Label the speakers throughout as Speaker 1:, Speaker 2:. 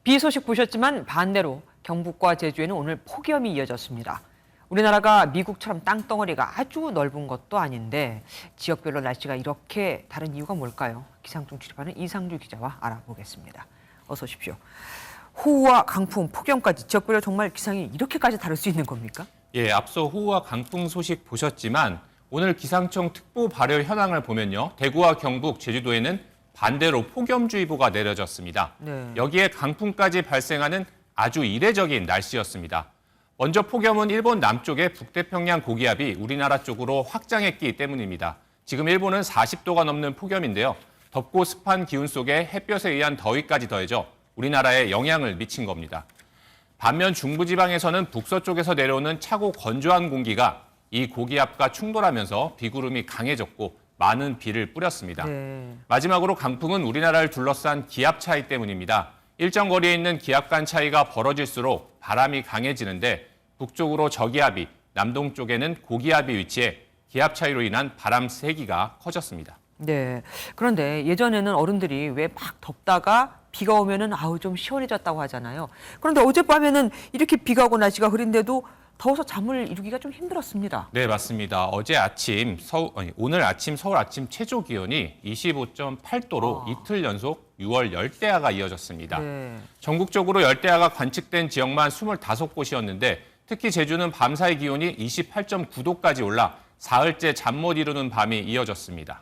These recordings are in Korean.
Speaker 1: 비 소식 보셨지만 반대로 경북과 제주에는 오늘 폭염이 이어졌습니다. 우리나라가 미국처럼 땅덩어리가 아주 넓은 것도 아닌데 지역별로 날씨가 이렇게 다른 이유가 뭘까요? 기상청 출입하는 이상주 기자와 알아보겠습니다. 어서 오십시오. 호우와 강풍, 폭염까지 지역별로 정말 기상이 이렇게까지 다를 수 있는 겁니까?
Speaker 2: 예, 앞서 호우와 강풍 소식 보셨지만 오늘 기상청 특보 발효 현황을 보면요. 대구와 경북, 제주도에는 반대로 폭염주의보가 내려졌습니다.
Speaker 1: 네.
Speaker 2: 여기에 강풍까지 발생하는 아주 이례적인 날씨였습니다. 먼저 폭염은 일본 남쪽의 북태평양 고기압이 우리나라 쪽으로 확장했기 때문입니다. 지금 일본은 40도가 넘는 폭염인데요. 덥고 습한 기운 속에 햇볕에 의한 더위까지 더해져 우리나라에 영향을 미친 겁니다. 반면 중부지방에서는 북서쪽에서 내려오는 차고 건조한 공기가 이 고기압과 충돌하면서 비구름이 강해졌고 많은 비를 뿌렸습니다.
Speaker 1: 네.
Speaker 2: 마지막으로 강풍은 우리나라를 둘러싼 기압 차이 때문입니다. 일정 거리에 있는 기압간 차이가 벌어질수록 바람이 강해지는데 북쪽으로 저기압이, 남동쪽에는 고기압이 위치해 기압 차이로 인한 바람 세기가 커졌습니다.
Speaker 1: 네. 그런데 예전에는 어른들이 왜 막 덥다가 비가 오면은 좀 시원해졌다고 하잖아요. 그런데 어젯밤에는 이렇게 비가 오고 날씨가 흐린데도 더워서 잠을 이루기가 좀 힘들었습니다.
Speaker 2: 네, 맞습니다. 오늘 아침 서울 아침 최저 기온이 25.8도로 이틀 연속 6월 열대야가 이어졌습니다.
Speaker 1: 네.
Speaker 2: 전국적으로 열대야가 관측된 지역만 25곳이었는데 특히 제주는 밤사이 기온이 28.9도까지 올라 사흘째 잠 못 이루는 밤이 이어졌습니다.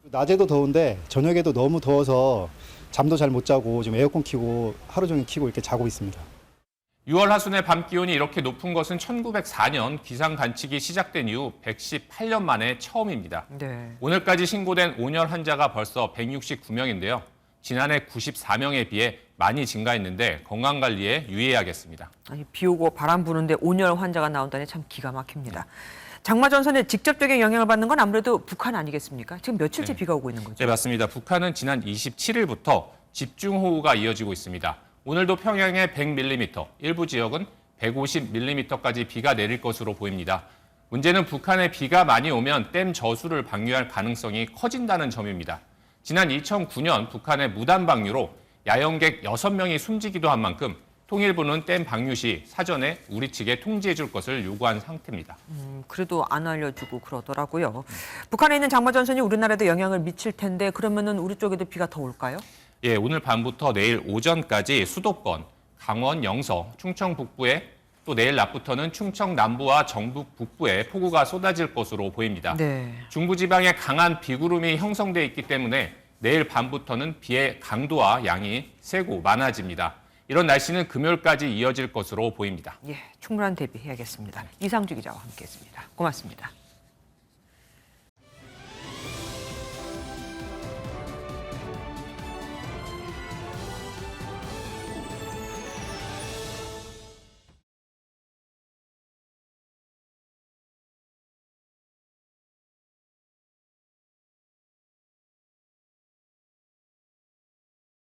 Speaker 3: 낮에도 더운데 저녁에도 너무 더워서 잠도 잘 못 자고 지금 에어컨 켜고 하루 종일 켜고 이렇게 자고 있습니다.
Speaker 2: 6월 하순에 밤 기온이 이렇게 높은 것은 1904년 기상 관측이 시작된 이후 118년 만에 처음입니다.
Speaker 1: 네.
Speaker 2: 오늘까지 신고된 온열 환자가 벌써 169명인데요. 지난해 94명에 비해 많이 증가했는데 건강관리에 유의해야겠습니다.
Speaker 1: 아니, 비 오고 바람 부는데 온열 환자가 나온다니 참 기가 막힙니다. 장마 전선에 직접적인 영향을 받는 건 아무래도 북한 아니겠습니까? 지금 며칠째 비가 오고 있는 거죠?
Speaker 2: 네, 맞습니다. 북한은 지난 27일부터 집중호우가 이어지고 있습니다. 오늘도 평양에 100mm, 일부 지역은 150mm까지 비가 내릴 것으로 보입니다. 문제는 북한에 비가 많이 오면 댐 저수를 방류할 가능성이 커진다는 점입니다. 지난 2009년 북한의 무단 방류로 야영객 6명이 숨지기도 한 만큼 통일부는 댐 방류 시 사전에 우리 측에 통지해 줄 것을 요구한 상태입니다.
Speaker 1: 그래도 안 알려주고 그러더라고요. 북한에 있는 장마 전선이 우리나라에도 영향을 미칠 텐데 그러면은 우리 쪽에도 비가 더 올까요?
Speaker 2: 예, 오늘 밤부터 내일 오전까지 수도권, 강원, 영서, 충청 북부에 또 내일 낮부터는 충청 남부와 정북 북부에 폭우가 쏟아질 것으로 보입니다.
Speaker 1: 네.
Speaker 2: 중부지방에 강한 비구름이 형성돼 있기 때문에 내일 밤부터는 비의 강도와 양이 세고 많아집니다. 이런 날씨는 금요일까지 이어질 것으로 보입니다.
Speaker 1: 예, 충분한 대비해야겠습니다. 이상주 기자와 함께했습니다. 고맙습니다.